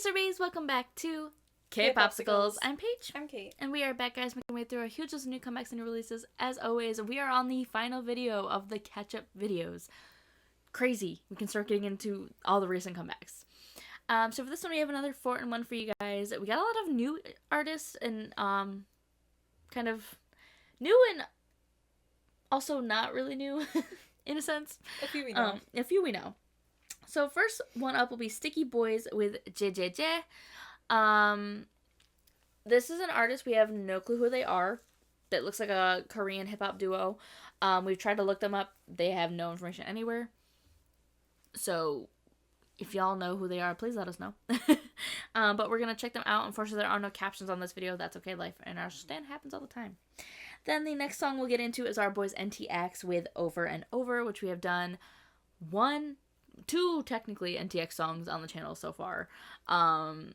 SMBs, welcome back to K-Popsicles. I'm Paige. I'm Kate. And we are back, guys, making our way through our huge list of new comebacks and new releases. As always, we are on the final video of the catch-up videos. Crazy. We can start getting into all the recent comebacks. So for this one, we have another 4-in-1 for you guys. We got a lot of new artists and kind of new and also not really new, in a sense. A few we know. So first one up will be Sticky Boyz with JJJ. This is an artist we have no clue who they are. That looks like a Korean hip-hop duo. We've tried to look them up. They have no information anywhere. So if y'all know who they are, please let us know. But we're going to check them out. Unfortunately, there are no captions on this video. That's okay. Life and our stand happens all the time. Then the next song we'll get into is our boys NTX with Over and Over, which we have done two technically NTX songs on the channel so far. And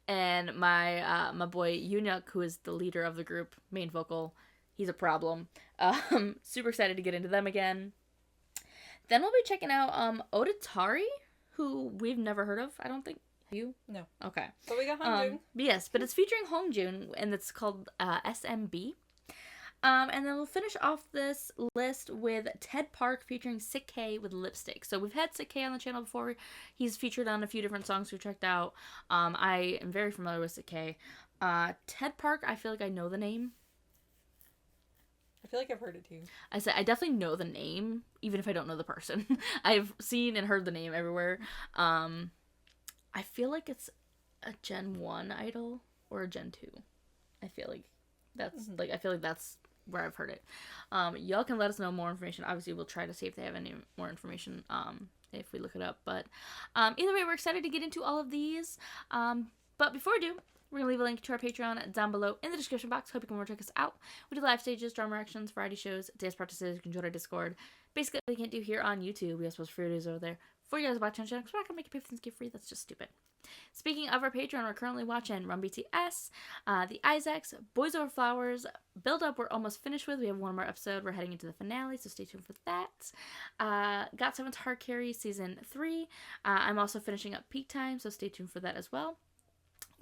my boy Yoonuk, who is the leader of the group, main vocal, he's a problem. Super excited to get into them again. Then we'll be checking out Odetari, who we've never heard of, I don't think. You? No. Okay. But we got Hongjoong. Yes, but it's featuring Hongjoong, and it's called SMB. And then we'll finish off this list with Ted Park featuring Sick K with Lipstick. So we've had Sick K on the channel before. He's featured on a few different songs we checked out. I am very familiar with Sick K. Ted Park, I feel like I know the name. I feel like I've heard it too. I said I definitely know the name, even if I don't know the person. I've seen and heard the name everywhere. I feel like it's a Gen 1 idol or a Gen 2. I feel like that's that's where I've heard it. Y'all can let us know more information. Obviously, we'll try to see if they have any more information if we look it up. But either way, we're excited to get into all of these. But before we do, we're going to leave a link to our Patreon down below in the description box. Hope you can more check us out. We do live stages, drama reactions, variety shows, dance practices. You can join our Discord. Basically, what we can't do here on YouTube. We have supposed free videos over there for you guys watching on channel. Because we're not going to make you pay for things get free. That's just stupid. Speaking of our Patreon, we're currently watching Run BTS, The Isaacs, Boys Over Flowers, Build Up we're almost finished with. We have one more episode. We're heading into the finale, so stay tuned for that. Got 7's Hard Carry Season 3. I'm also finishing up Peak Time, so stay tuned for that as well.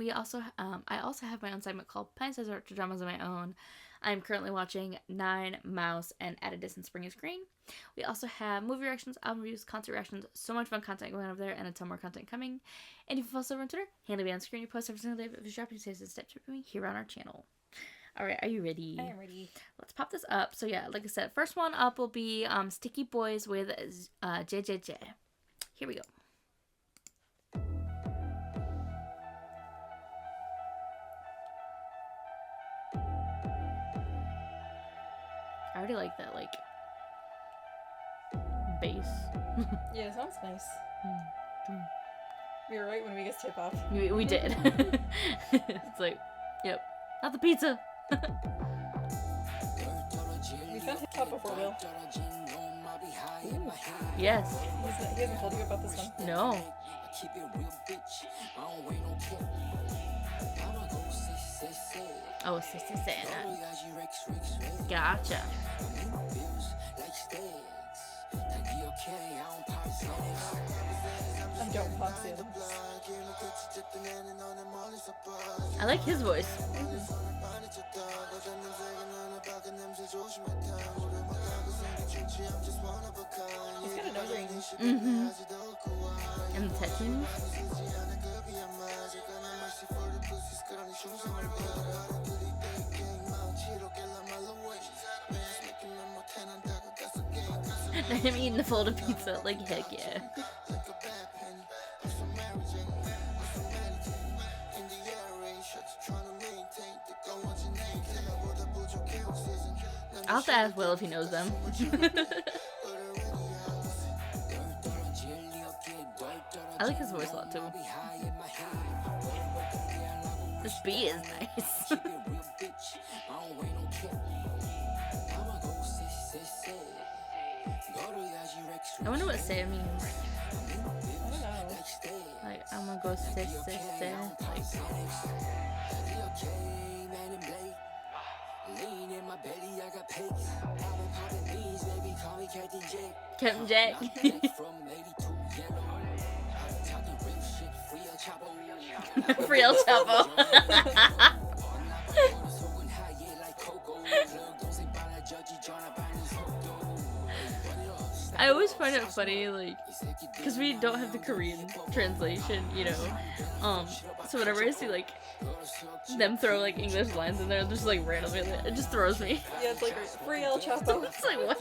I also have my own segment called Pine Size Art Dramas of my own. I'm currently watching 9, Mouse, and At a Distance Spring is Green. We also have movie reactions, album reviews, concert reactions, so much fun content going on over there, and a ton more content coming. And if you follow us over on Twitter, handle me on screen. You post every single day, but if you're dropping steps with me here on our channel. Alright, are you ready? I am ready. Let's pop this up. So yeah, like I said, first one up will be Sticky Boyz with JJJ. Here we go. I already like that, bass. Yeah, it sounds nice. We were right when we get tip off. We did. It's like, yep. Not the pizza! We found hip hop before, Will. Ooh. Yes. He hasn't told you about this one? No. Oh, Sister Santa. Gotcha. I don't pop it. I like his voice. He's got a nose ring. Mm-hmm. And the tattoos. Him eating the folded pizza, like heck yeah. I'll have to ask Will if he knows them. I like his voice a lot too. This beat is nice. I wonder what say means. I don't know. Like, I'm gonna go say. Like, Captain Jack. Free El Chapo. I always find it funny, like, because we don't have the Korean translation, you know. So whenever I see like them throw like English lines in there, just like randomly, it just throws me. Yeah, it's like free El Chapo. It's like what?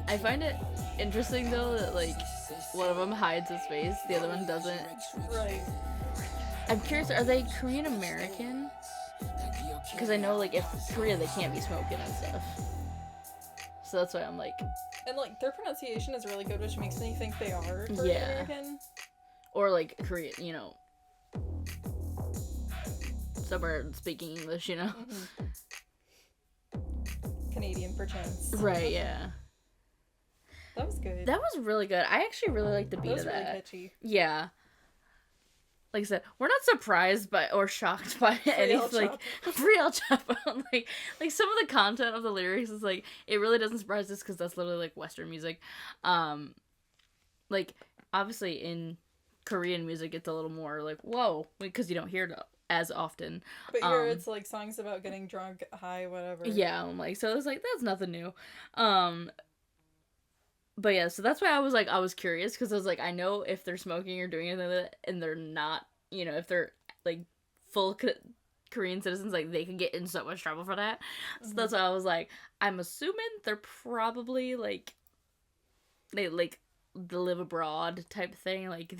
I find it interesting though that like one of them hides his face, the other one doesn't. Right. I'm curious, are they Korean American? Because I know like if Korea they can't be smoking and stuff. So that's why I'm like. And like their pronunciation is really good, which makes me think they are Korean Yeah. American. Or like Korean, you know. Somewhere speaking English, you know. Canadian perchance. Right, yeah. That was good. That was really good. I actually really like the beat of That was really that. catchy. Yeah. Like I said, we're not surprised by or shocked by anything like Free El Chapo. like some of the content of the lyrics is like it really doesn't surprise us because that's literally like Western music. Like obviously in Korean music it's a little more like whoa because you don't hear it as often. But here it's like songs about getting drunk, high, whatever. Yeah, I'm like so it's like that's nothing new. But yeah, so that's why I was curious because I was like, I know if they're smoking or doing anything like that, and they're not, you know, if they're like full Korean citizens, like they can get in so much trouble for that. So that's why I was like, I'm assuming they're probably like they live abroad type thing, like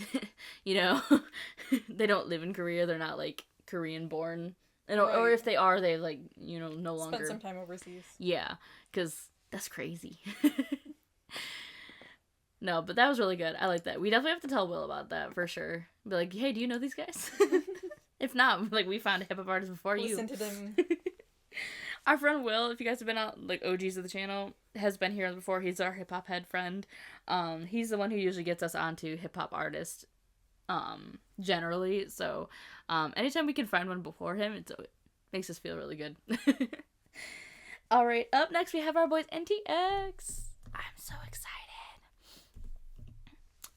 you know, they don't live in Korea, they're not like Korean born, and or if they are, they like you know no longer spent some time overseas. Yeah, because that's crazy. No, but that was really good. I like that. We definitely have to tell Will about that for sure. Be like, hey, do you know these guys? If not, like we found a hip hop artist before you. Listen to them. Our friend Will, if you guys have been out like OGs of the channel, has been here before. He's our hip hop head friend. He's the one who usually gets us onto hip hop artists, generally. So, anytime we can find one before him, it makes us feel really good. All right, up next we have our boys NTX. I'm so excited.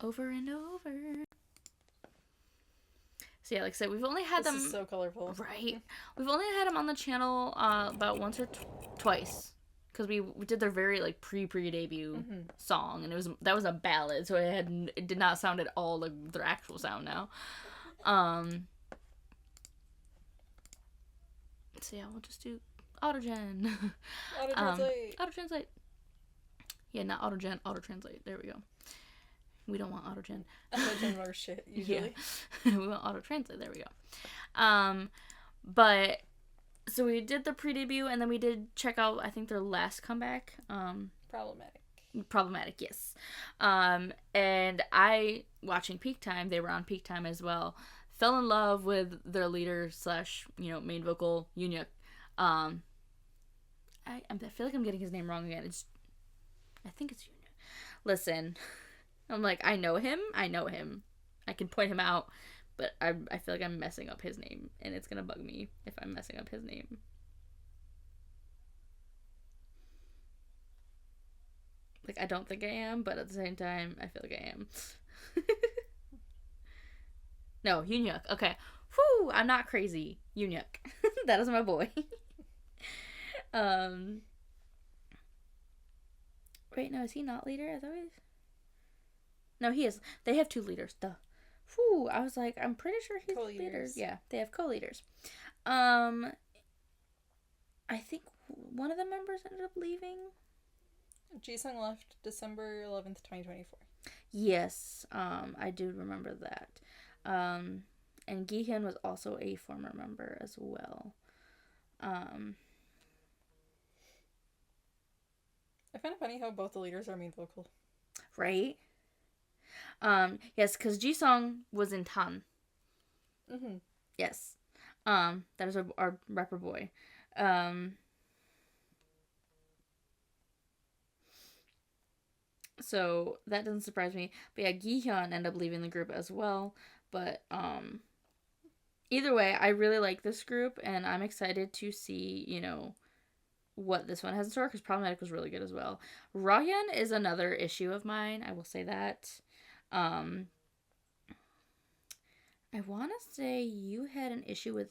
Over and over. So yeah, like I said, we've only had them. This is so colorful. Right. We've only had them on the channel about once or twice, because we did their very like pre-debut song, and that was a ballad, so it did not sound at all like their actual sound now. So yeah, we'll just do autogen. Auto-translate. Auto-translate. Yeah, not autogen, auto-translate. There we go. We don't want autogen. Autogen more shit, usually. Yeah. We want auto-translate. There we go. But, so we did the pre-debut, and then we did check out, I think, their last comeback. Problematic, yes. And watching Peak Time, they were on Peak Time as well, fell in love with their leader / main vocal, Yoonhyuk. I feel like I'm getting his name wrong again. I think it's Yoonhyuk. Listen... I'm like, I know him. I can point him out, but I feel like I'm messing up his name, and it's gonna bug me if I'm messing up his name. Like, I don't think I am, but at the same time, I feel like I am. No, Yoonhyuk. Okay. Whew, I'm not crazy. Yoonhyuk. That is my boy. Wait, no, is he not leader? I thought he was... No, he is. They have two leaders. Duh. Whew, I was like, I'm pretty sure he's the leader. Yeah, they have co-leaders. I think one of the members ended up leaving. Jisung left December 11th, 2024. Yes, I do remember that. And Gihyun was also a former member as well. I find it funny how both the leaders are main vocal. Right? Yes, because Jisung was in Tan. Mm-hmm. Yes. That was our rapper boy. So that doesn't surprise me. But yeah, Gihyun ended up leaving the group as well. But either way, I really like this group, and I'm excited to see, you know, what this one has in store, because Problematic was really good as well. Ryan is another issue of mine, I will say that. I want to say you had an issue with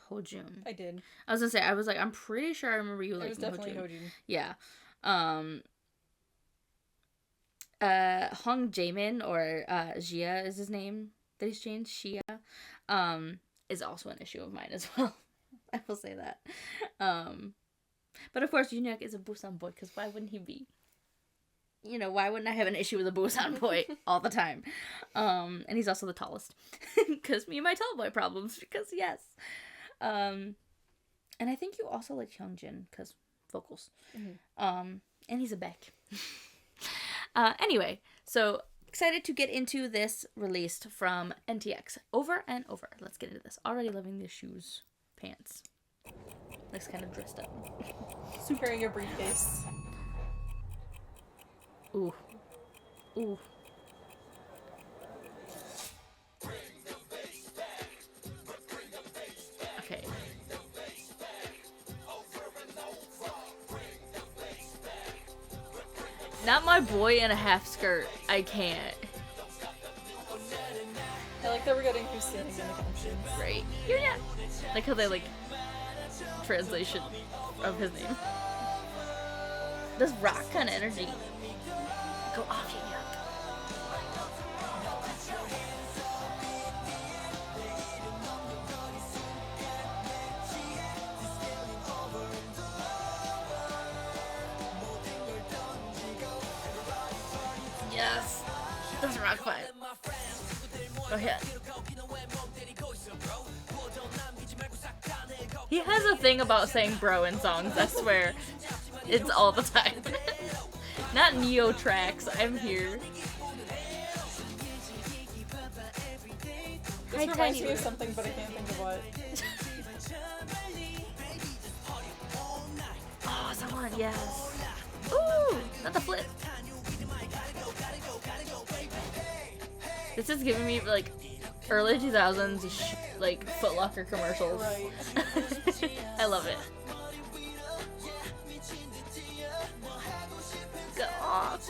Hojun. I did. I was gonna say, I was like, I'm pretty sure I remember you liking Hojun. It was definitely Hojun. Yeah. Hong Jaemin, or Jia is his name that he's changed, Shia, is also an issue of mine as well. I will say that. But of course, Junhyuk is a Busan boy, because why wouldn't he be? You know, why wouldn't I have an issue with a Busan boy all the time? And he's also the tallest. Because me and my tall boy problems, because yes. And I think you also like Hyunjin, because vocals. Mm-hmm. And he's a Beck. Anyway, so excited to get into this released from NTX. Over and over. Let's get into this. Already loving the shoes, pants. Looks kind of dressed up. Super carrying a briefcase. Ooh. Ooh. Okay. Not my boy in a half skirt. I can't. I like that we're getting who's singing in the captions. Right. Yeah. Like how they like translation of his name. This rock kind of energy. Go off, Yuck. Yes. This rock vibe. Go ahead. He has a thing about saying bro in songs, I swear. It's all the time. Not Neo tracks, I'm here. This reminds me of something, but I can't think of what. Oh, someone, yes. Ooh, not the flip. This is giving me, like, early 2000s, like, Foot Locker commercials. Right. I love it. Go off.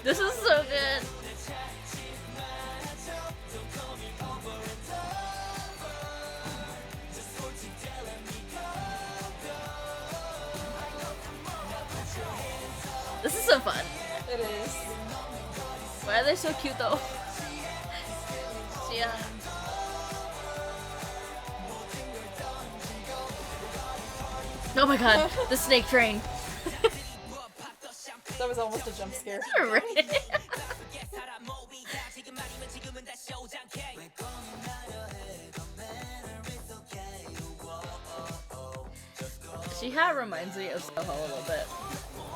This is so good. This is so fun. It is. Why are they so cute though? Yeah. Oh my god, the snake train. That was almost a jump scare. Right. She reminds me of Soho a little bit.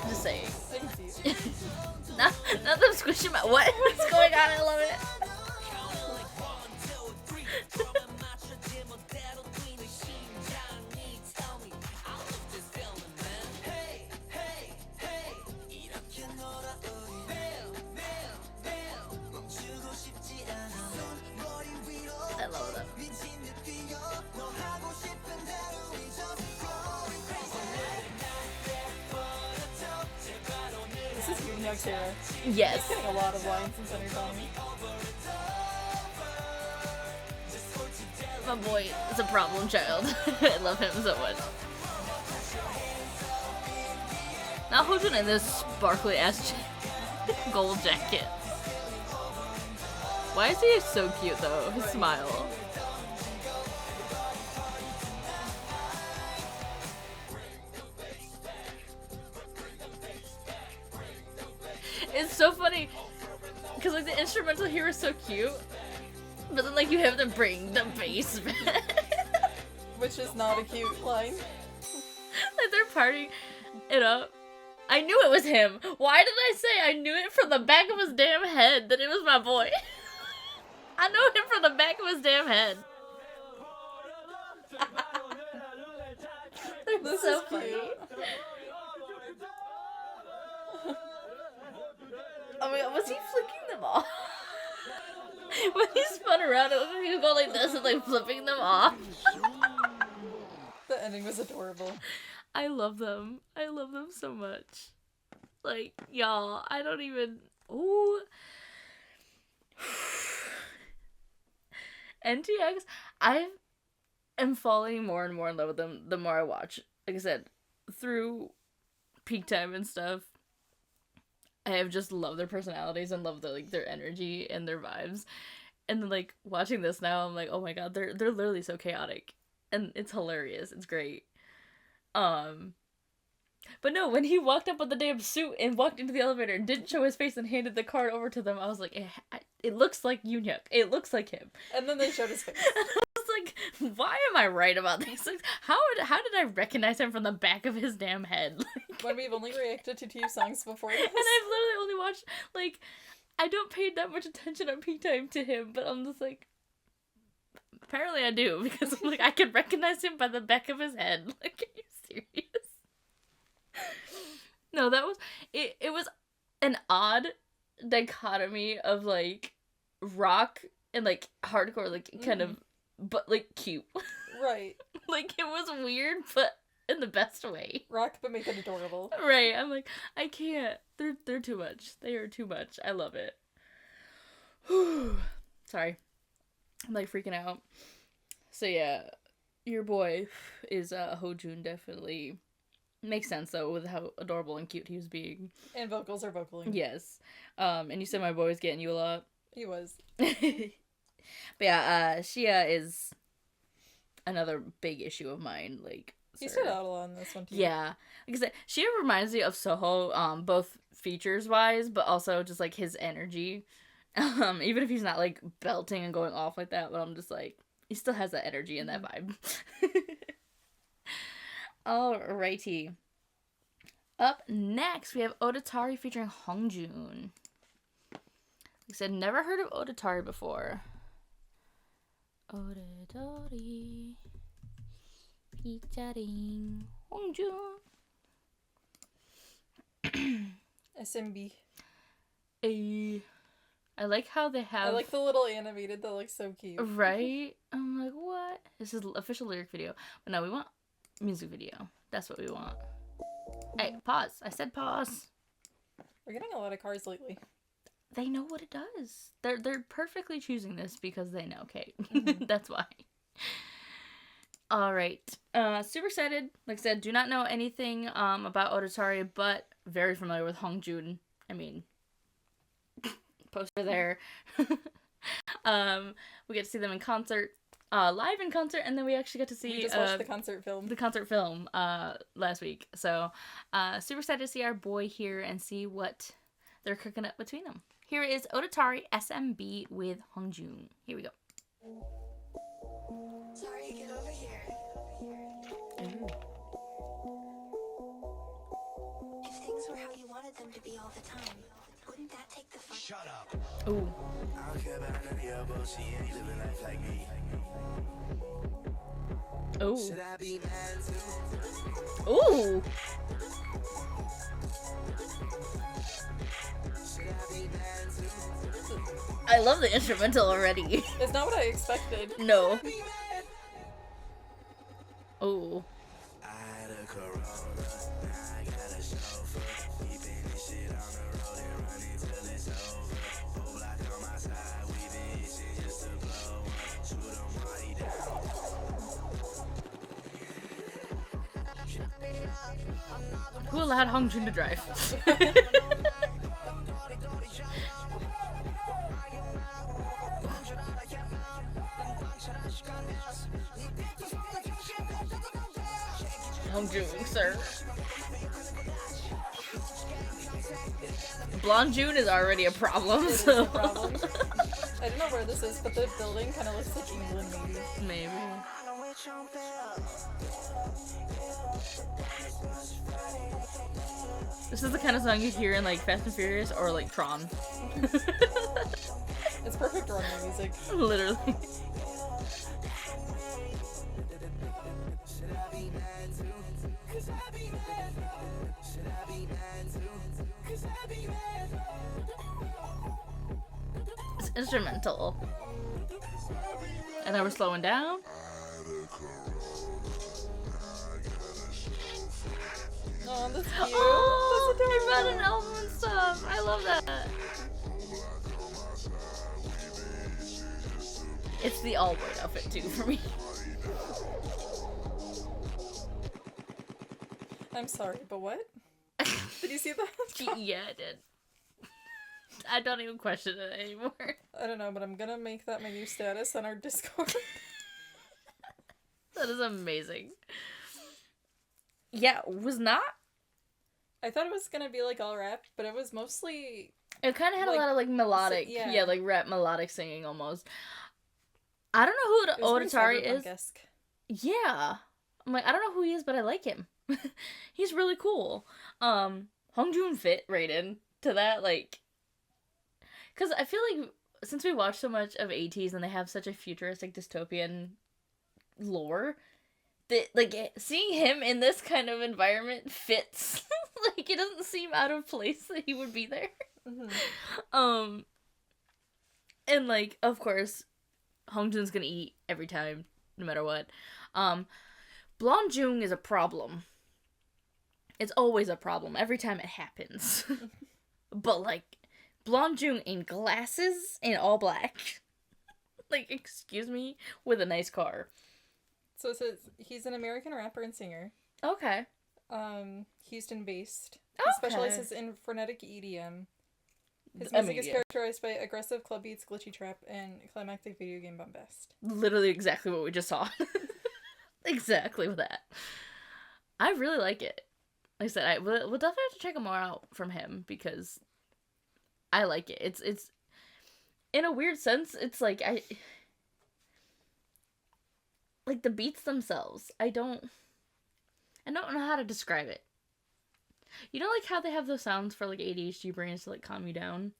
Just saying. I can see. not them squishing my. What's going on? I love it. I love them. This is Yoonhyuk's era. Yes. He's getting a lot of lines in Center Song. My boy is a problem child. I love him so much. Now Hojun in this sparkly ass gold jacket. Why is he so cute though? His smile. It's so funny because like the instrumental here is so cute, but then like you have them bring the bass back. Which is not a cute line. Like they're partying it up. I knew it was him. Why did I say I knew it from the back of his damn head that it was my boy? I know him from the back of his damn head. This so is funny. cute. Oh Was he flicking them off? When he spun around, it looked like he was going like this and like flipping them off. The ending was adorable. I love them. I love them so much. Like, y'all, I don't even... Ooh. NTX, I am falling more and more in love with them the more I watch. Like I said, through Peak Time and stuff, I have just loved their personalities and loved their energy and their vibes. And then, like, watching this now, I'm like, oh my god, they're literally so chaotic. And it's hilarious. It's great. But no, when he walked up with the damn suit and walked into the elevator and didn't show his face and handed the card over to them, I was like, it looks like Yoonhyuk. It looks like him. And then they showed his face. And I was like, why am I right about these things? How did I recognize him from the back of his damn head? Like, when we've only reacted to 2 songs before this. And I've literally only watched, like, I don't pay that much attention on Peak Time to him, but I'm just like, apparently I do, because I'm like, I can recognize him by the back of his head. Like, are you serious? No, that was it was an odd dichotomy of like rock and like hardcore, like kind of, but like cute. Right. Like it was weird, but in the best way. Rock, but make it adorable. Right. I'm like, I can't. They're too much. They are too much. I love it. Sorry. I'm like freaking out. So yeah, your boy is Hojun definitely. Makes sense though with how adorable and cute he was being. And vocals are vocaling. Yes. And you said my boy was getting you a lot. He was. But yeah, Shia is another big issue of mine. Like he stood out a lot in this one too. Yeah. Like I said, Shia reminds me of Soho, both features wise, but also just like his energy. Even if he's not like belting and going off like that, but I'm just like, he still has that energy and that vibe. Alrighty. Up next, we have Odetari featuring Hongjoon. Like I said, never heard of Odetari before. Odetari featuring Hongjoon. SMB. I like how they have... I like the little animated that looks so cute. Right? I'm like, what? This is official lyric video. But no, we want music video. That's what we want. Hey, pause. I said pause. We're getting a lot of cars lately. They know what it does. They're perfectly choosing this because they know, Kate. Mm-hmm. That's why. Alright. Super excited. Like I said, do not know anything about Odetari, but very familiar with Hongjoon. I mean, poster there. We get to see them in concert. Live in concert, and then we actually got to see... We just watched the concert film. The concert film last week. So, super excited to see our boy here and see what they're cooking up between them. Here is Odetari SMB with Hongjoon. Here we go. Sorry, get over here. Ooh. If things were how you wanted them to be all the time, wouldn't that take the fun? Shut up. Ooh. I don't care about none of your bullshit. You ain't living life like me. Ooh. Should I be mad too? Ooh. Should I be mad too? I love the instrumental already. It's not what I expected. No. Ooh. I had a Corona. Now I got a chauffeur. Keeping this shit on the road and running till it's over. Whole block on my side. We been itching just to blow one. Shoot 'em while he down. Who allowed Hongjoon to drive? Hongjoon, sir. Blonde June is already a problem. It is a problem. I don't know where this is, but the building kind of looks like England, maybe. Maybe. This is the kind of song you hear in like Fast and Furious or like Tron. It's perfect running music. Literally. instrumental. And then we're slowing down. Oh, that's cute. Oh, That's he brought adorable. an album and stuff. I love that. It's the all white outfit too for me. I'm sorry, but what? Did you see that? Yeah, I did. I don't even question it anymore. I don't know, but I'm gonna make that my new status on our Discord. That is amazing. Yeah, was not. I thought it was gonna be like all rap, but it was mostly. It kind of had Like, a lot of like melodic, yeah. like rap melodic singing almost. I don't know who It was very Odetari is. cyberpunk-esque. Yeah, I'm like I don't know who he is, but I like him. He's really cool. Hongjoon fit right in to that, like, because I feel like since we watch so much of ATs and they have such a futuristic dystopian lore, that like seeing him in this kind of environment fits. Like it doesn't seem out of place that he would be there. Mm-hmm. And like of course, Hongjoon's gonna eat every time, no matter what. Blonde Jung is a problem. It's always a problem every time it happens. But like Blonde Jung in glasses and all black. Like, excuse me, with a nice car. So it says he's an American rapper and singer. Okay. Houston based. Okay. He specializes in frenetic EDM. His music is characterized by aggressive club beats, glitchy trap, and climactic video game bombast. Literally exactly what we just saw. Exactly that. I really like it. Like I said, we'll definitely have to check more out from him because I like it. It's in a weird sense, it's like like the beats themselves. I don't know how to describe it. You know, like how they have those sounds for like ADHD brains to like calm you down?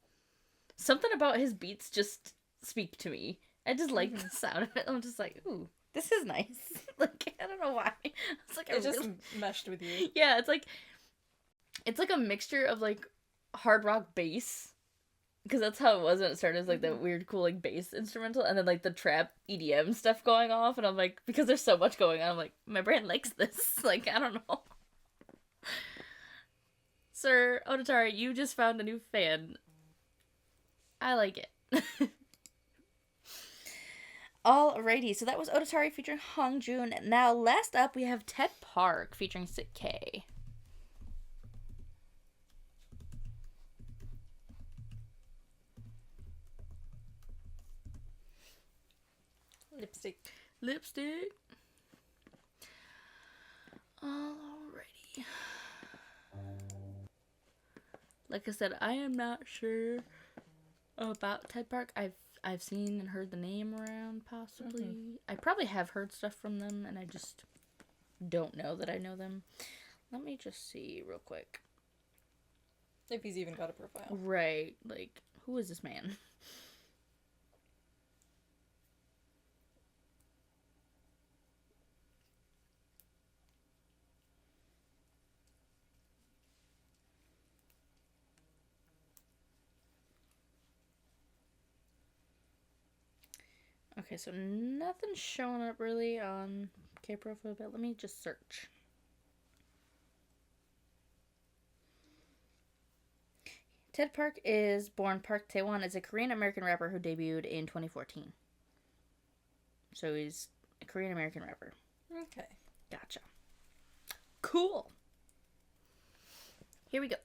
Something about his beats just speak to me. I just like the sound of it. I'm just like, ooh, this is nice. Like, I don't know why. It's like It just meshed with you. Yeah, it's like a mixture of like hard rock bass. Because that's how it was when it started. It's like that weird, cool, like bass instrumental, and then like the trap EDM stuff going off. And I'm like, because there's so much going on, I'm like, my brain likes this. Like, I don't know. Sir Odetari, you just found a new fan. I like it. Alrighty, so that was Odetari featuring Hongjoon. Now, last up, we have Ted Park featuring Sit K. Lipstick. Alrighty. Like I said, I am not sure about Ted Park. I've seen and heard the name around, possibly. I probably have heard stuff from them, and I just don't know that I know them. Let me just see real quick. If he's even got a profile. Right, like, who is this man? Okay, so nothing's showing up really on K-Profile, but let me just search. Ted Park is born Park Taewon, is a Korean-American rapper who debuted in 2014. So he's a Korean-American rapper. Okay. Gotcha. Cool. Here we go.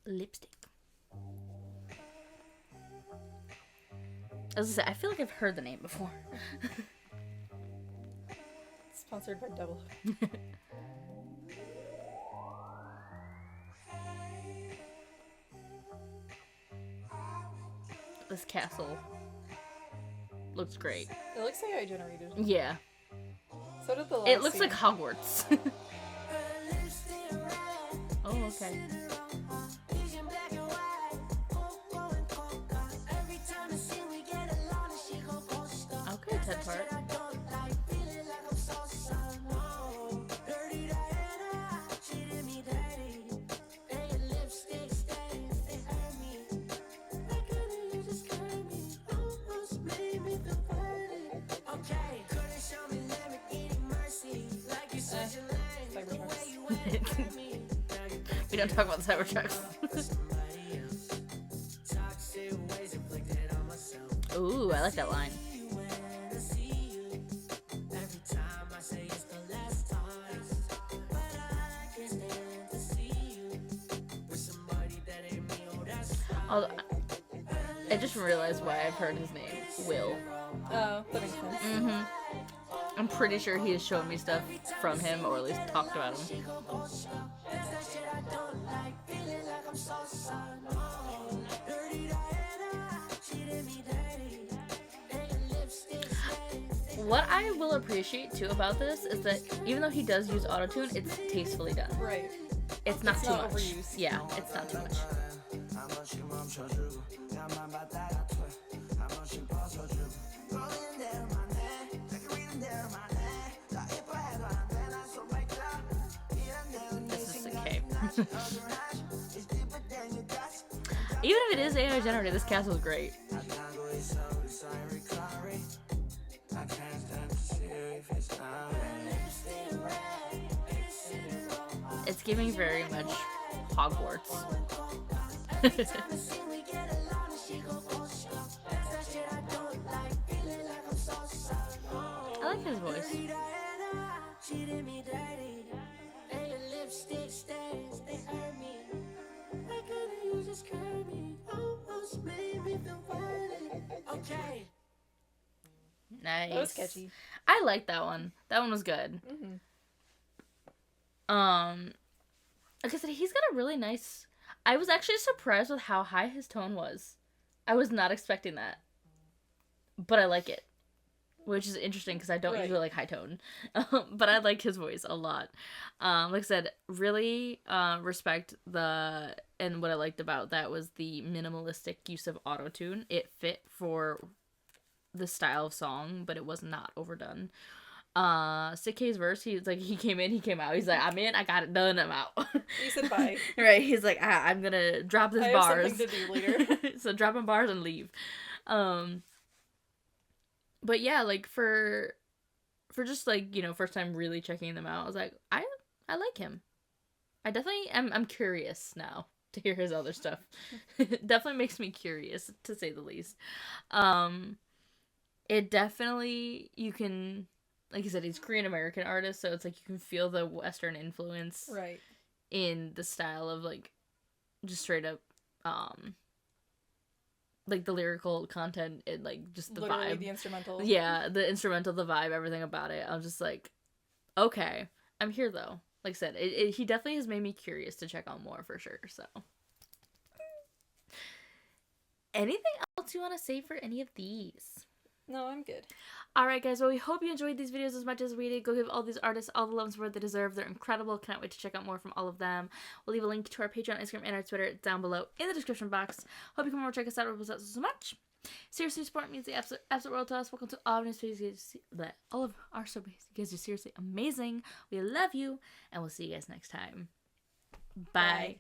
Lipstick. As I said, I feel like I've heard the name before. Sponsored by Double. This castle looks great. It looks AI generated. Yeah. So did the last It looks scene. like Hogwarts. Oh, okay. Okay, Ted Park. We don't talk about the Cybertrucks. Ooh, I like that line. I just realized why I've heard his name. Will. Oh, that makes sense. Mm-hmm. I'm pretty sure he has shown me stuff from him, or at least talked about him. What I will appreciate too about this is that even though he does use autotune, it's tastefully done. Right. It's not too not much. overused. Yeah, it's not too much. This is okay. Even if it is AI generated, this cast was great. It's giving very much Hogwarts. I like his voice. Nice. That was catchy. I like that one. That one was good. Mm-hmm. Like I said, he's got a really nice... I was actually surprised with how high his tone was. I was not expecting that. But I like it. Which is interesting because I don't usually like high tone. But I like his voice a lot. Like I said, really respect the... And what I liked about that was the minimalistic use of autotune. It fit for the style of song, but it was not overdone. Sick K's verse, he's like, he came in, he came out. He's like, I'm in, I got it done, I'm out. He said bye. Right, he's like, I'm gonna drop this I bars. have something to do later. So dropping bars and leave. But yeah, like for just like, you know, first time really checking them out, I was like, I like him. I definitely I'm curious now to hear his other stuff. It definitely makes me curious, to say the least. It definitely, you can, like you said, he's Korean American artist, so it's like you can feel the Western influence Right. in the style of like just straight up like the lyrical content and like just the Literally vibe. the instrumental. Yeah, the instrumental, the vibe, everything about it. I'm just like, okay, I'm here though. Like I said, he definitely has made me curious to check out more for sure. So, anything else you want to say for any of these? No, I'm good. Alright guys, well we hope you enjoyed these videos as much as we did. Go give all these artists all the love and support they deserve. They're incredible. Cannot wait to check out more from all of them. We'll leave a link to our Patreon, Instagram, and our Twitter down below in the description box. Hope you come over and check us out. It was so much. Seriously, support means the absolute world to us. Welcome to all of our videos. All of our surveys. You guys are seriously amazing. We love you, and we'll see you guys next time. Bye.